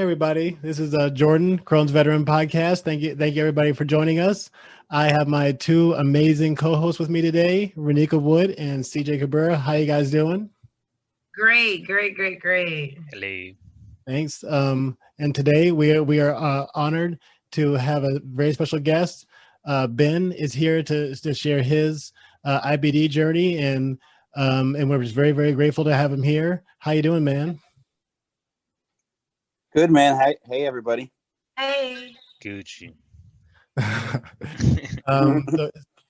everybody. This is Jordan, Crohn's Veteran Podcast. Thank you, everybody, for joining us. I have my two amazing co-hosts with me today, Renika Wood and CJ Cabrera. How you guys doing? Great. Hello. Thanks. And today we are honored to have a very special guest. Ben is here to share his IBD journey, and we're just very, very grateful to have him here. How you doing, man? Good, man. Hey, everybody. Hey. Gucci.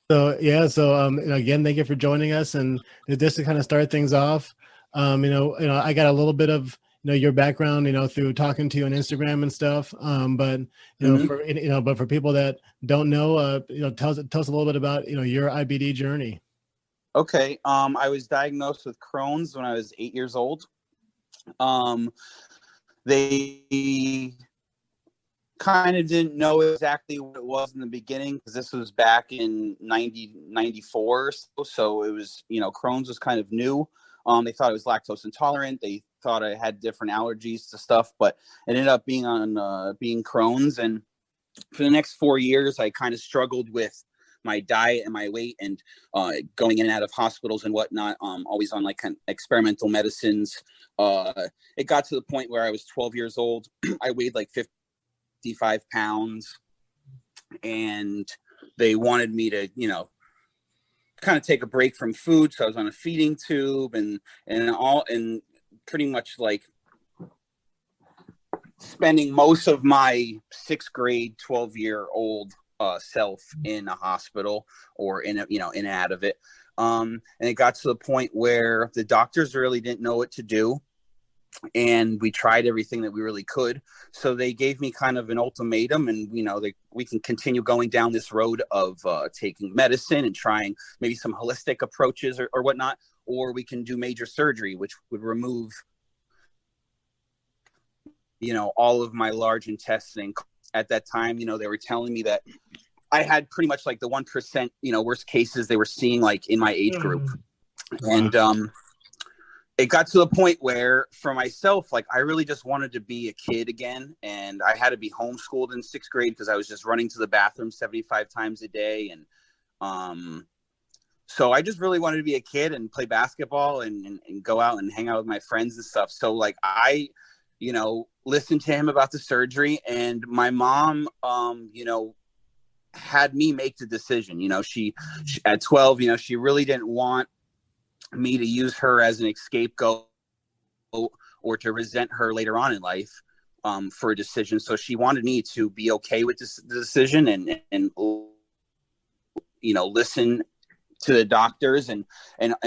Again, thank you for joining us. And just to kind of start things off, I got a little bit of your background, through talking to you on Instagram and stuff. But for people that don't know, tell us a little bit about your IBD journey. Okay. I was diagnosed with Crohn's when I was 8 years old. They kind of didn't know exactly what it was in the beginning because this was back in 94 or so. So it was, Crohn's was kind of new. They thought it was lactose intolerant. They thought I had different allergies to stuff, but it ended up being Crohn's. And for the next 4 years, I kind of struggled with my diet and my weight and going in and out of hospitals and whatnot, always on like experimental medicines. It got to the point where I was 12 years old. I weighed like 55 pounds, and they wanted me to, kind of take a break from food. So I was on a feeding tube and pretty much like spending most of my sixth grade, 12-year-old self in a hospital or in and out of it. And it got to the point where the doctors really didn't know what to do. And we tried everything that we really could. So they gave me kind of an ultimatum, and, we can continue going down this road of taking medicine and trying maybe some holistic approaches or whatnot, or we can do major surgery, which would remove, all of my large intestine. At that time, they were telling me that I had pretty much like the 1%, worst cases they were seeing like in my age group. And it got to the point where for myself, like I really just wanted to be a kid again. And I had to be homeschooled in sixth grade because I was just running to the bathroom 75 times a day. And so I just really wanted to be a kid and play basketball and go out and hang out with my friends and stuff. So like I, listened to him about the surgery, and my mom, had me make the decision. She at 12, she really didn't want me to use her as an scapegoat or to resent her later on in life for a decision. So she wanted me to be okay with the decision and listen to the doctors and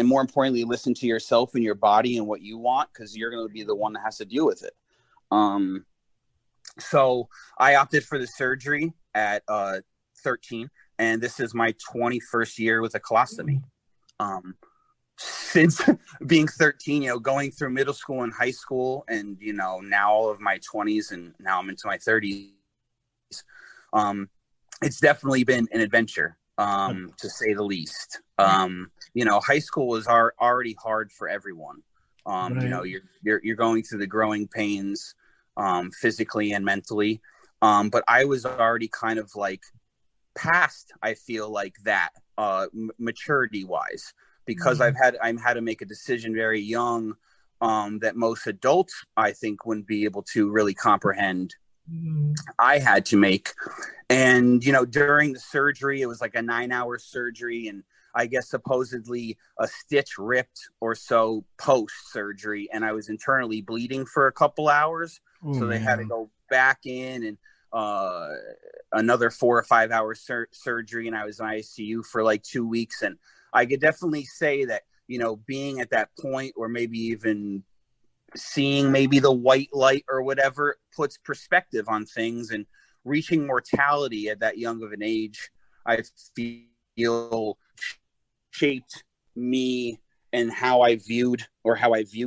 more importantly, listen to yourself and your body and what you want, because you're going to be the one that has to deal with it. So I opted for the surgery at 13, and this is my 21st year with a colostomy. Since being 13, going through middle school and high school, and now all of my 20s, and now I'm into my 30s. It's definitely been an adventure, to say the least. High school was already hard for everyone. Right. You're going through the growing pains, physically and mentally. But I was already kind of like past, I feel like that, maturity wise, because I've had to make a decision very young, that most adults, I think, wouldn't be able to really comprehend. I had to make. And, during the surgery, it was like a 9-hour surgery, and I guess supposedly a stitch ripped or so post surgery, and I was internally bleeding for a couple hours. So they had to go back in and another 4 or 5 hour surgery, and I was in ICU for like 2 weeks. And I could definitely say that, being at that point, or maybe even seeing maybe the white light or whatever, puts perspective on things, and reaching mortality at that young of an age, I feel shaped me and how I view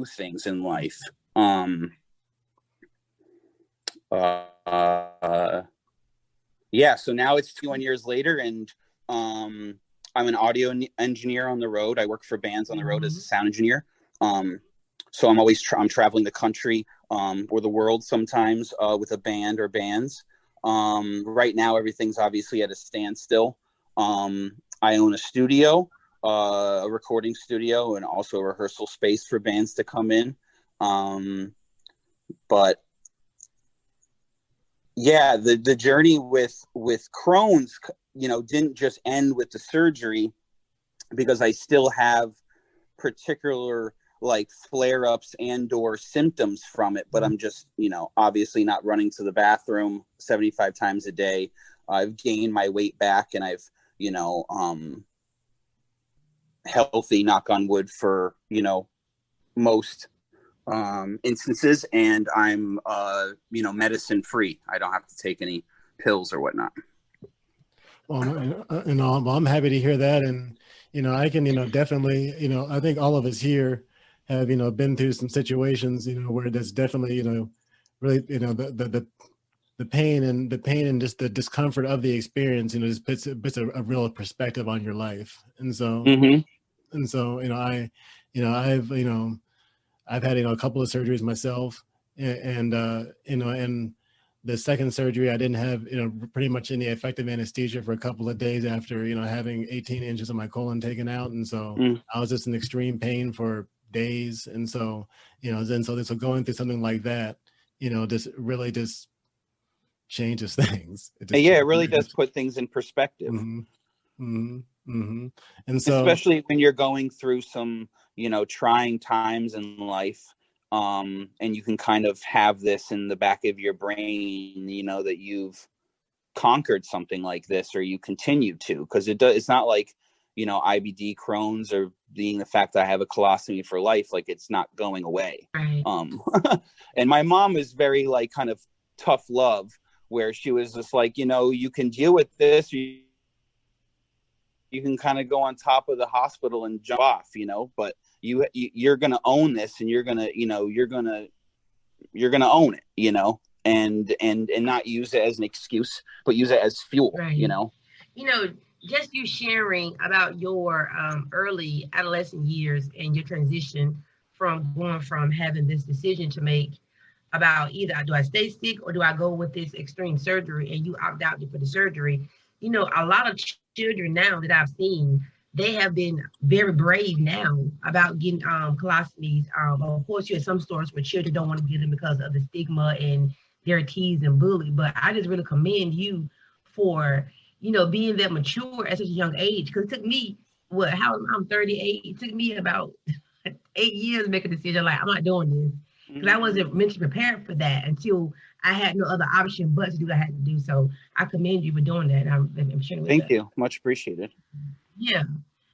things in life. So now it's 21 years later, and I'm an audio engineer on the road. I work for bands on the road as a sound engineer. So I'm traveling the country, or the world sometimes with a band or bands. Right now, everything's obviously at a standstill. I own a studio, a recording studio, and also a rehearsal space for bands to come in. But yeah, the journey with Crohn's, didn't just end with the surgery, because I still have particular like flare-ups and or symptoms from it, but I'm just, obviously not running to the bathroom 75 times a day. I've gained my weight back, and I've, healthy, knock on wood, for, most instances, and I'm medicine free. I don't have to take any pills or whatnot. Well, I'm happy to hear that, and I can definitely I think all of us here have been through some situations where there's definitely really the pain and just the discomfort of the experience just puts a real perspective on your life, and so I've had a couple of surgeries myself, and the second surgery I didn't have pretty much any effective anesthesia for a couple of days after having 18 inches of my colon taken out, and so I was just in extreme pain for days, and so so going through something like that just really just changes things. It really does put things in perspective. And so, especially when you're going through some trying times in life, and you can kind of have this in the back of your brain, that you've conquered something like this, or you continue to, because it's not like IBD, Crohn's, or being the fact that I have a colostomy for life, like it's not going away. Right. And my mom is very like kind of tough love, where she was just like, you can deal with this, you can kind of go on top of the hospital and jump off, but you're going to own this, and you're going to own it, and not use it as an excuse, but use it as fuel, Right. Just you sharing about your early adolescent years and your transition from going from having this decision to make about either do I stay sick or do I go with this extreme surgery, and you opt out for the surgery. A lot of children now that I've seen, they have been very brave now about getting colostomies. Of course, you have some stores where children don't want to get them because of the stigma and they're teased and bullied. But I just really commend you for being that mature at such a young age. Because it took me, I'm 38. It took me about 8 years to make a decision like, I'm not doing this. Because I wasn't mentally prepared for that until I had no other option but to do what I had to do. So I commend you for doing that. I'm sharing with Thank you. Much appreciated. Yeah.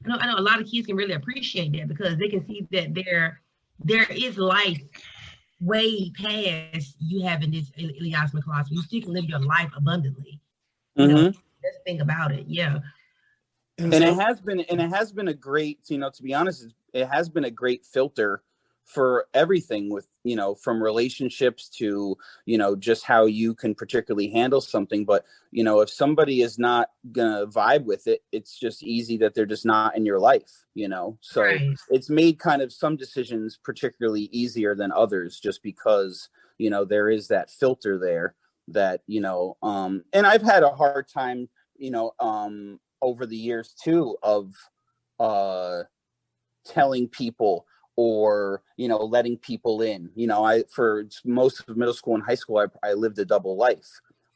I know a lot of kids can really appreciate that, because they can see that there is life way past you having this ileostomy colostomy. You still can live your life abundantly. That's the thing about it. Yeah. And it has been a great, to be honest, it has been a great filter for everything with, from relationships to, just how you can particularly handle something. But, if somebody is not going to vibe with it, it's just easy that they're just not in your life, so Right. It's made kind of some decisions particularly easier than others, just because, there is that filter there that, and I've had a hard time, over the years too, of telling people, or letting people in. For most of middle school and high school, I lived a double life,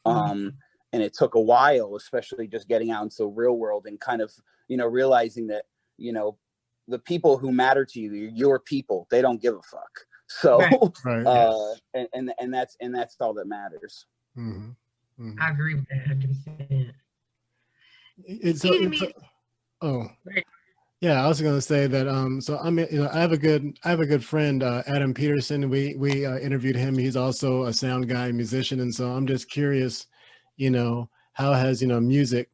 and it took a while, especially just getting out into the real world and kind of realizing that the people who matter to you, your people, they don't give a fuck. So Right. And that's all that matters. I agree with that 100%. Right. Yeah, I was going to say that. So I have a good friend, Adam Peterson. We interviewed him. He's also a sound guy, musician, and so I'm just curious, how has music,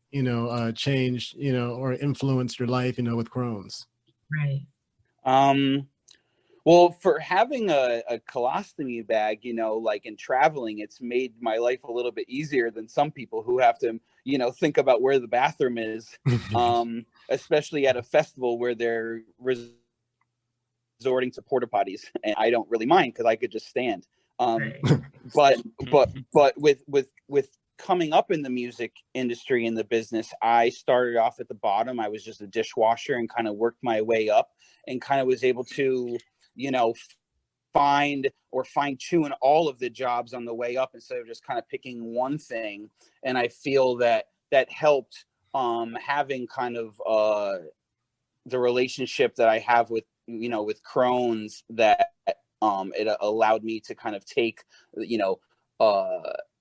changed, or influenced your life, with Crohn's? Right. Well, for having a colostomy bag, like in traveling, it's made my life a little bit easier than some people who have to, think about where the bathroom is, especially at a festival where they're resorting to porta potties. And I don't really mind, because I could just stand. But with coming up in the music industry in the business, I started off at the bottom. I was just a dishwasher and kind of worked my way up and kind of was able to, find or fine tune all of the jobs on the way up instead of just kind of picking one thing. And I feel that helped having kind of the relationship that I have with Crohn's, that it allowed me to kind of take a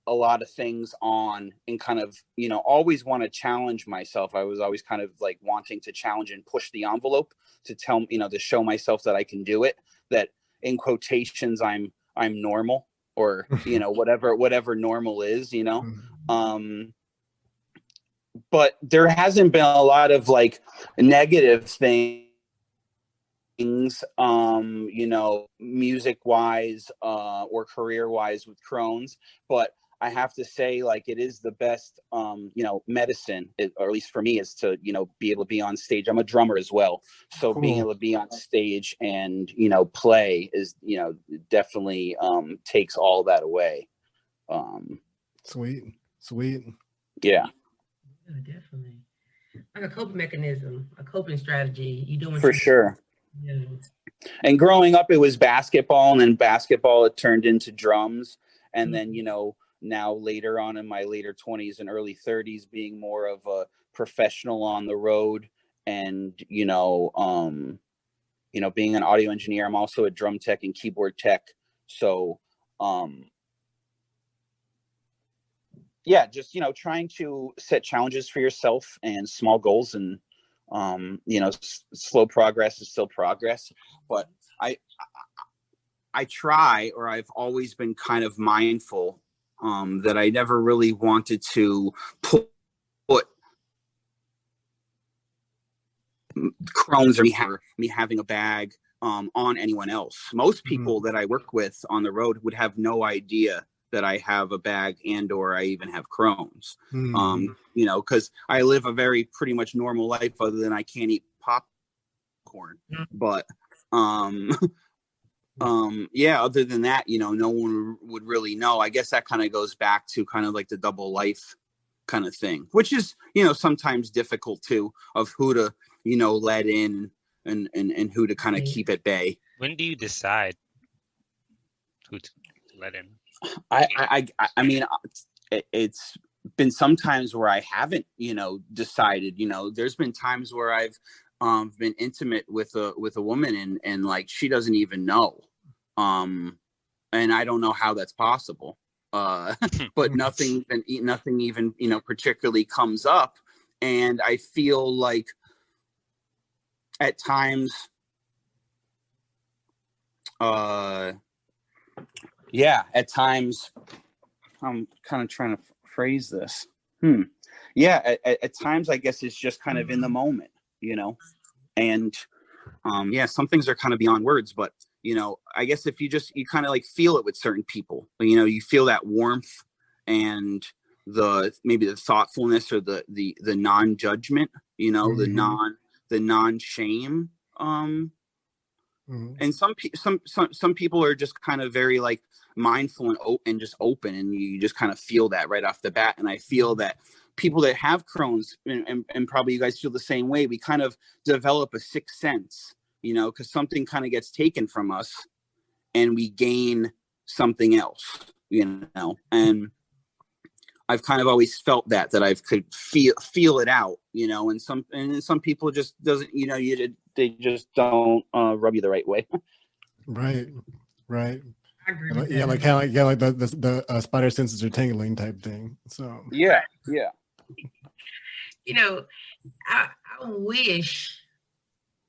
lot of things on and kind of always want to challenge myself. I was always kind of like wanting to challenge and push the envelope to to show myself that I can do it, that in quotations I'm normal, or whatever normal is, but there hasn't been a lot of like negative things, music wise, or career wise with Crohn's. But I have to say, like, it is the best, medicine, or at least for me, is to, be able to be on stage. I'm a drummer as well. So Cool. Being able to be on stage and, play is, definitely takes all that away. Sweet. Yeah. Yeah, definitely. Like a coping mechanism, a coping strategy. You doing For sure. Yeah. And growing up, it was basketball, and then basketball, it turned into drums. And then, now later on in my later 20s and early 30s, being more of a professional on the road and, being an audio engineer. I'm also a drum tech and keyboard tech. So, just, trying to set challenges for yourself and small goals, and, slow progress is still progress. But I try, or I've always been kind of mindful that I never really wanted to put Crohn's or me having a bag on anyone else. Most people that I work with on the road would have no idea that I have a bag and or I even have Crohn's. Because I live a very pretty much normal life, other than I can't eat popcorn. But other than that, no one would really know. I guess that kind of goes back to kind of like the double life kind of thing, which is, sometimes difficult too, of who to, let in and who to kind of keep at bay. When do you decide who to let in? I mean, it's been some times where I haven't, decided. There's been times where I've been intimate with a woman and like she doesn't even know, and I don't know how that's possible. But nothing even particularly comes up, and I feel like at times, at times, I'm kind of trying to phrase this. At times, I guess it's just kind of in the moment, and some things are kind of beyond words, but I guess if you kind of like feel it with certain people, you feel that warmth and maybe the thoughtfulness or the non-judgment, the non-shame. And some people are just kind of very like mindful and just open, and you just kind of feel that right off the bat. And I feel that people that have Crohn's, and probably you guys feel the same way, we kind of develop a sixth sense, because something kind of gets taken from us and we gain something else, and I've kind of always felt that I could feel it out, and some people just doesn't, they just don't rub you the right way. Right. I agree with that. Like kind of like the spider senses are tingling type thing. So yeah. I wish,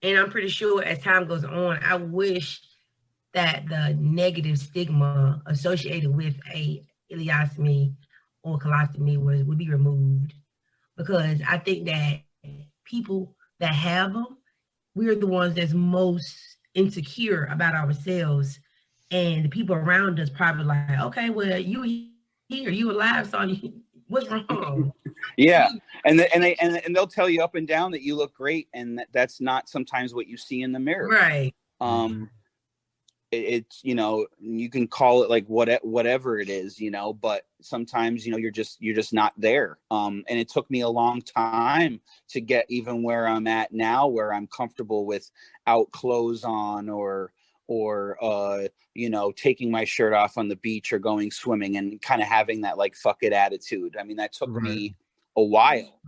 and I'm pretty sure as time goes on, I wish that the negative stigma associated with a ileostomy or colostomy would be removed, because I think that people that have them, we're the ones that's most insecure about ourselves, and the people around us probably like, okay, well, you here, you alive, so what's wrong? Yeah, and they'll tell you up and down that you look great, and that's not sometimes what you see in the mirror. Right. it's, you know, you can call it like whatever it is, you know, but sometimes, you know, you're just not there. And it took me a long time to get even where I'm at now, where I'm comfortable without clothes on, or you know, taking my shirt off on the beach or going swimming, and kind of having that like fuck it attitude. I mean, that took me a while.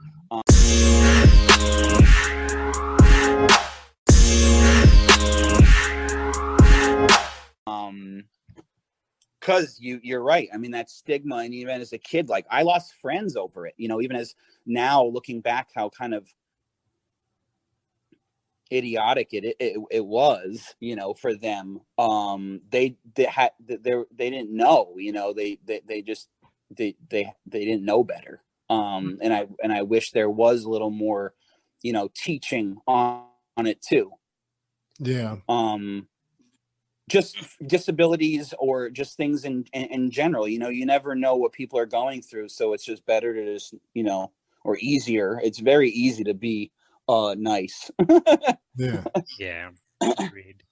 Because you're right. I mean, that stigma, and even as a kid, like I lost friends over it, you know, even as now looking back, how kind of idiotic it was, you know, for them. They didn't know, you know, they didn't know better. And I wish there was a little more, you know, teaching on it too. Yeah. Just disabilities, or just things in general, you know, you never know what people are going through. So it's just better to just, you know, or easier. It's very easy to be nice. Yeah. Yeah. Agreed.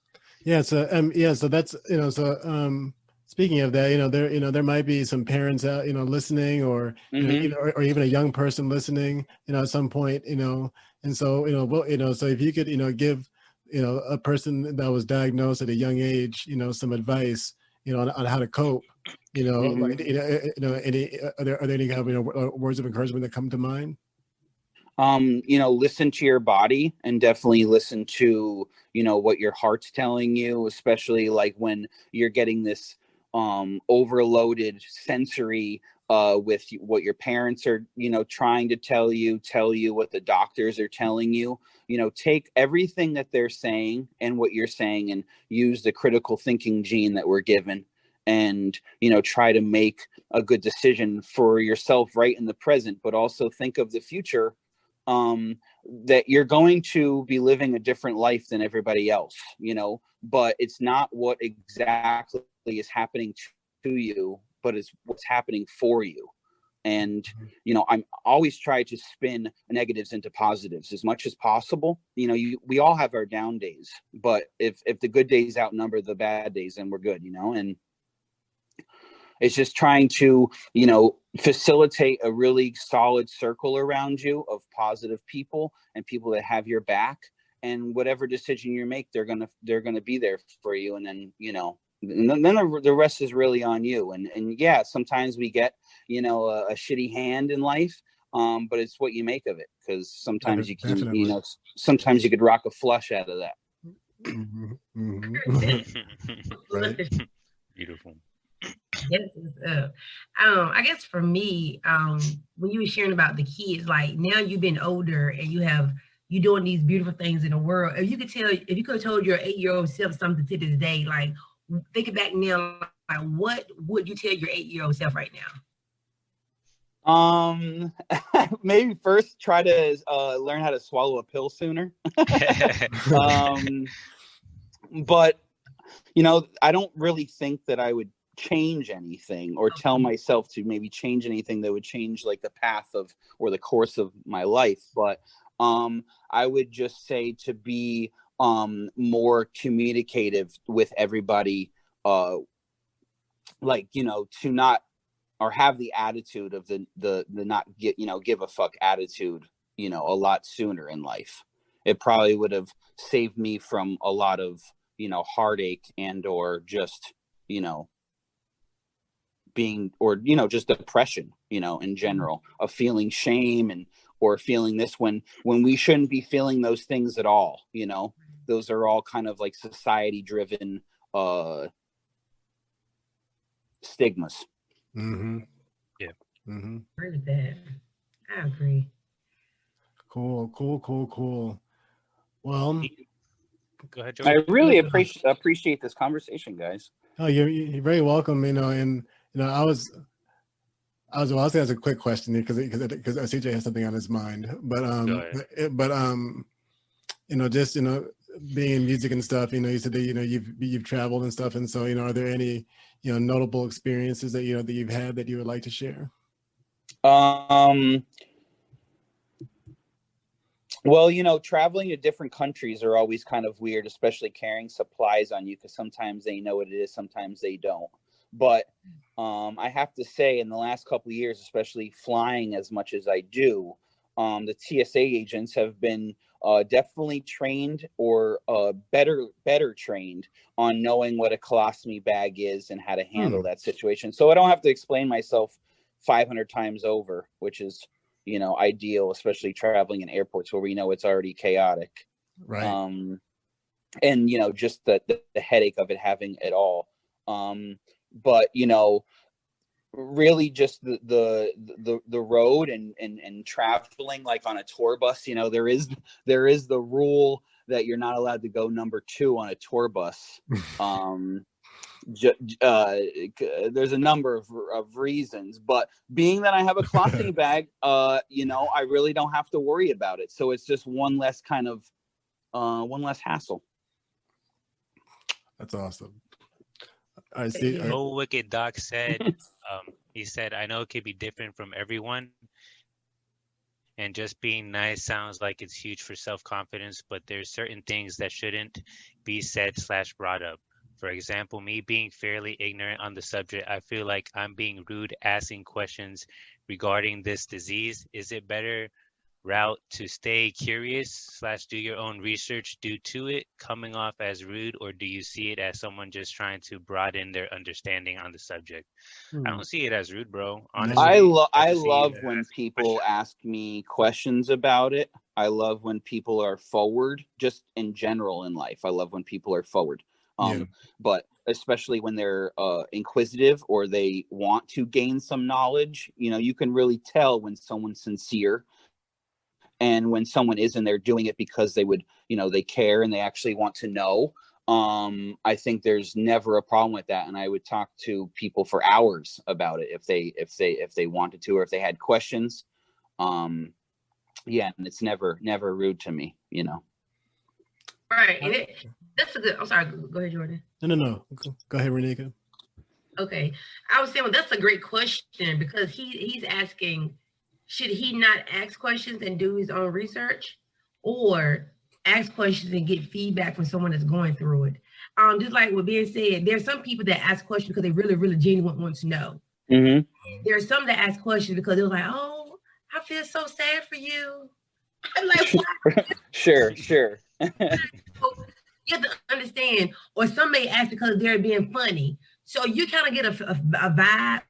Yeah. So so that's, you know, so speaking of that, you know, there might be some parents out, you know, listening, or you know, or even a young person listening, you know, at some point, you know, and so, you know, well, you know, so if you could, you know, give, you know, a person that was diagnosed at a young age, you know, some advice, you know, on how to cope, you know, like, you know, any are there any kind of, you know, words of encouragement that come to mind? You know, listen to your body, and definitely listen to, you know, what your heart's telling you, especially like when you're getting this overloaded sensory with what your parents are, you know, trying to tell you what the doctors are telling you. You know, take everything that they're saying and what you're saying, and use the critical thinking gene that we're given, and, you know, try to make a good decision for yourself right in the present, but also think of the future, that you're going to be living a different life than everybody else, you know, but it's not what exactly is happening to you, but it's what's happening for you. And, you know, I'm always try to spin negatives into positives as much as possible. You know, we all have our down days, but if the good days outnumber the bad days, then we're good, you know. And it's just trying to, you know, facilitate a really solid circle around you of positive people, and people that have your back, and whatever decision you make, they're gonna be there for you. And then, you know, then the rest is really on you. And yeah, sometimes we get, you know, a shitty hand in life, but it's what you make of it, because sometimes you can, Definitely. you know, sometimes you could rock a flush out of that. Right. Beautiful. Yes, I guess for me, when you were sharing about the kids, like now you've been older and you're doing these beautiful things in the world. If you could have told your 8-year-old self something to this day, like thinking back now, like what would you tell your 8-year-old self right now? Maybe first try to learn how to swallow a pill sooner. But, you know, I don't really think that I would change anything, or tell myself to maybe change anything that would change like the path of, or the course of my life. But I would just say to be more communicative with everybody, like, you know, to not, or have the attitude of the not get, you know, give a fuck attitude, you know, a lot sooner in life. It probably would have saved me from a lot of, you know, heartache, and or just, you know, being, or, you know, just depression, you know, in general, of feeling shame, and or feeling this when we shouldn't be feeling those things at all. You know, those are all kind of like society driven stigmas. Yeah. Agree with that. I agree. Cool. Well, go ahead, I Joey. really appreciate this conversation, guys. Oh, you're very welcome. You know, and you know, I'll say as a quick question, because CJ has something on his mind. But you know, just, you know, being in music and stuff, you know, you said that, you know, you've traveled and stuff, and so, you know, are there any, you know, notable experiences that, you know, that you've had that you would like to share? Well, traveling to different countries are always kind of weird, especially carrying supplies on you, because sometimes they know what it is, sometimes they don't. But I have to say, in the last couple of years, especially flying as much as I do, the TSA agents have been definitely trained, or better trained on knowing what a colostomy bag is and how to handle that situation. So I don't have to explain myself 500 times over, which is ideal, especially traveling in airports where we know it's already chaotic. Right. And just the headache of it, having it all. But really just the road and traveling, like on a tour bus, there is the rule that you're not allowed to go number 2 on a tour bus. There's a number of reasons, but being that I have a colostomy bag, I really don't have to worry about it. So it's just one less hassle. That's awesome. I see. Old Wicked Doc said, he said, I know it could be different from everyone, and just being nice sounds like it's huge for self-confidence, but there's certain things that shouldn't be said / brought up. For example, me being fairly ignorant on the subject, I feel like I'm being rude asking questions regarding this disease. Is it better route to stay curious / do your own research due to it coming off as rude, or do you see it as someone just trying to broaden their understanding on the subject? I don't see it as rude, bro. Honestly, I love when people ask me questions about it. I love when people are forward, just in general in life. I love when people are forward. But especially when they're inquisitive, or they want to gain some knowledge, you can really tell when someone's sincere, and when someone isn't, they're doing it because they would, they care and they actually want to know. I think there's never a problem with that, and I would talk to people for hours about it if they wanted to, or if they had questions. And it's never rude to me, Right. And that's a good. I'm sorry. Go ahead, Jordan. No. Go ahead, Renika. Okay. I was saying, well, that's a great question, because he's asking, should he not ask questions and do his own research, or ask questions and get feedback from someone that's going through it? Just like what Ben said, there's some people that ask questions because they really, really genuinely want to know. Mm-hmm. There's some that ask questions because they're like, oh, I feel so sad for you. I'm like, what? Sure. You have to understand, or some may ask because they're being funny. So you kind of get a vibe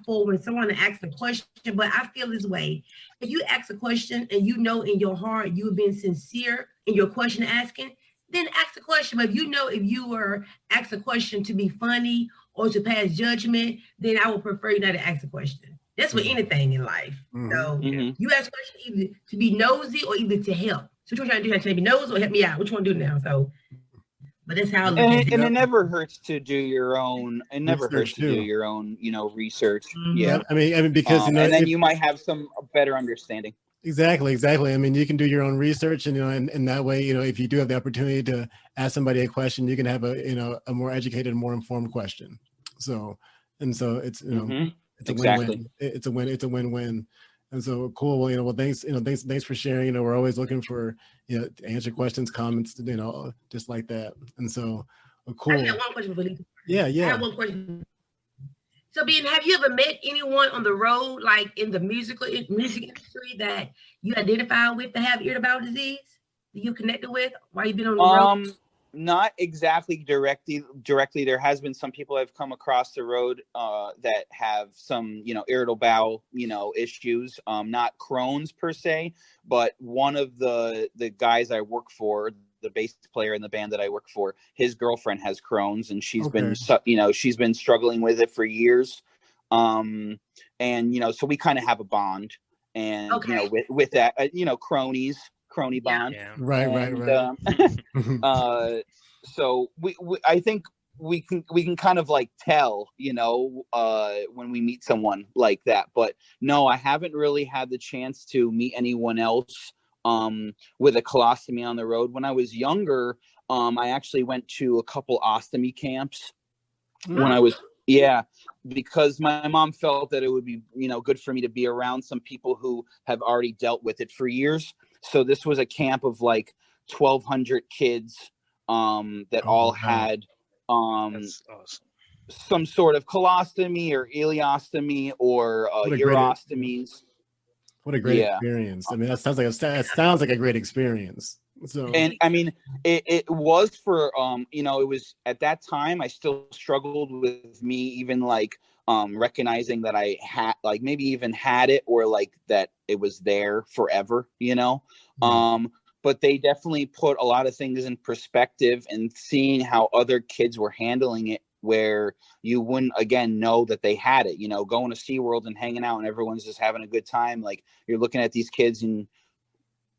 for when someone asks a question. But I feel this way: if you ask a question and you know in your heart you've been sincere in your question asking, then ask the question. But if you were asked a question to be funny or to pass judgment, then I would prefer you not to ask a question. That's with anything in life. So you ask questions either to be nosy or either to help. So what you're trying to do? Trying to be nosy or help me out? Which one do now? So, but that's how I look at it. And it never hurts to do your own. It never hurts to do your own, research. Yeah, I mean, because and then you might have some better understanding. Exactly. I mean, you can do your own research, and and that way, if you do have the opportunity to ask somebody a question, you can have a more educated, more informed question. So it's it's a win-win. It's a win-win. And so cool. Well, thanks for sharing. We're always looking for to answer questions, comments, just like that. And so cool. I got one question for you. Yeah. I have one question. So, Ben, have you ever met anyone on the road, like in the music industry, that you identify with that have irritable bowel disease? That you connected with while you've been on the road? Not exactly directly. There has been some people I've come across the road that have some, irritable bowel, issues. Not Crohn's per se, but one of the guys I work for, the bass player in the band that I work for, his girlfriend has Crohn's, and she's been struggling with it for years. And so we kind of have a bond, and with that, crony bond. Yeah. Right. So I think we can kind of like tell, when we meet someone like that. But no, I haven't really had the chance to meet anyone else with a colostomy on the road. When I was younger, I actually went to a couple ostomy camps when I was because my mom felt that it would be good for me to be around some people who have already dealt with it for years. So this was a camp of like 1,200 kids that all had That's awesome. some sort of colostomy or ileostomy or urostomies. What a great experience. I mean, that sounds like a great experience. So, and I mean, it was for, you know, it was at that time, I still struggled with me even like recognizing that I had like maybe even had it, or like that it was there forever, you know. But they definitely put a lot of things in perspective, and seeing how other kids were handling it, where you wouldn't again know that they had it, you know, going to SeaWorld and hanging out and everyone's just having a good time. Like, you're looking at these kids and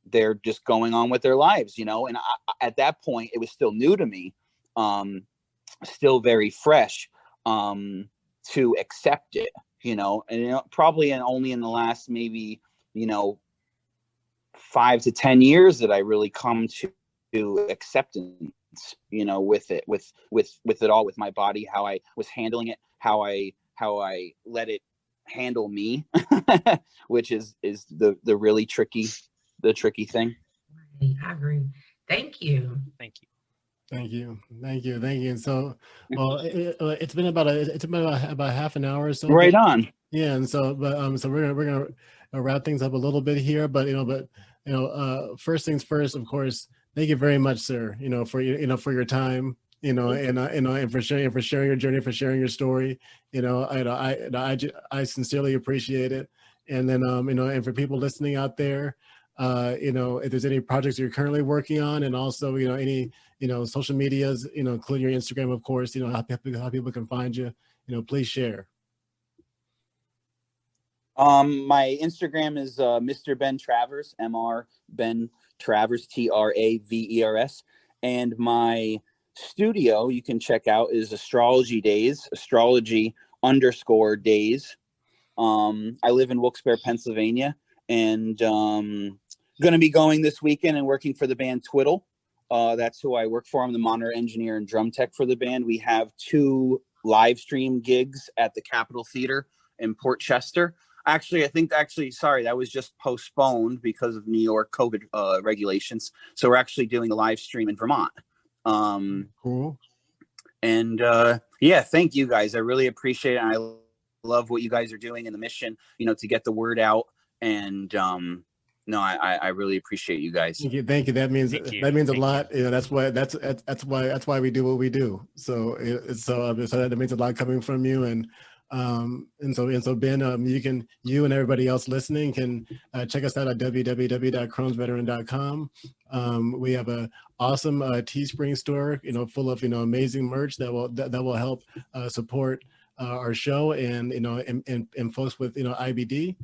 they're just going on with their lives, you know. And at that point, it was still new to me, still very fresh, to accept it, you know. And you know, probably only in the last maybe, you know, 5 to 10 years that I really come to acceptance, you know, with it, with it all, with my body, how I was handling it, how I let it handle me, which is the really tricky thing. I agree. Thank you. Thank you. And so, well, it's been about half an hour or so. Right on. Yeah, and so, but so we're gonna wrap things up a little bit here. But first things first, of course. Thank you very much, sir. You know, for your time. You know, and for sharing your journey, for sharing your story. You know, I sincerely appreciate it. And then and for people listening out there, if there's any projects you're currently working on, and also any social medias, including your Instagram, of course, how people can find you, please share. My Instagram is Mr. Ben Travers, Mr. Ben Travers, Travers, and my studio you can check out is Astrology Days, astrology_days. I live in Wilkes-Barre, Pennsylvania, and going to be going this weekend and working for the band Twiddle. That's who I work for. I'm the monitor engineer and drum tech for the band. We have 2 live stream gigs at the Capitol Theater in Port Chester. Actually, sorry, that was just postponed because of New York COVID regulations. So we're actually doing a live stream in Vermont. Cool. And yeah, thank you guys. I really appreciate it. And I love what you guys are doing in the mission, to get the word out. And no, I really appreciate you guys. Thank you. That means a lot. That's why we do what we do. So that means a lot coming from you. And so Ben, you and everybody else listening can check us out at www.crohnsveteran.com. We have an awesome Teespring store, full of amazing merch that will help support our show and and folks with IBD.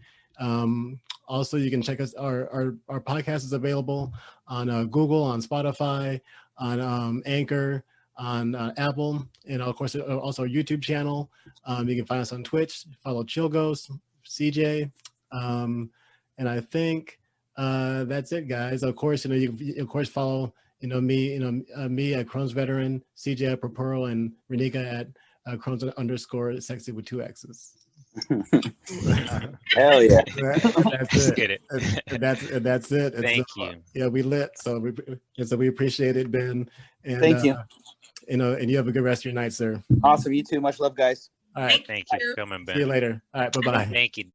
Also, you can check us. Our podcast is available on Google, on Spotify, on Anchor, on Apple, and of course also our YouTube channel. You can find us on Twitch. Follow Chill Ghost, CJ, and I think that's it, guys. Of course, you of course follow me at Crohn's Veteran, CJ at Propero, and Renika at Crohn's_sexy with 2 X's. Hell yeah. That's it. Get it. That's it. Thank you. Yeah, we lit. So we appreciate it, Ben. And thank you. And you have a good rest of your night, sir. Awesome. You too. Much love, guys. All right. Thank you for coming, Ben. See you later. All right. Bye-bye. Thank you.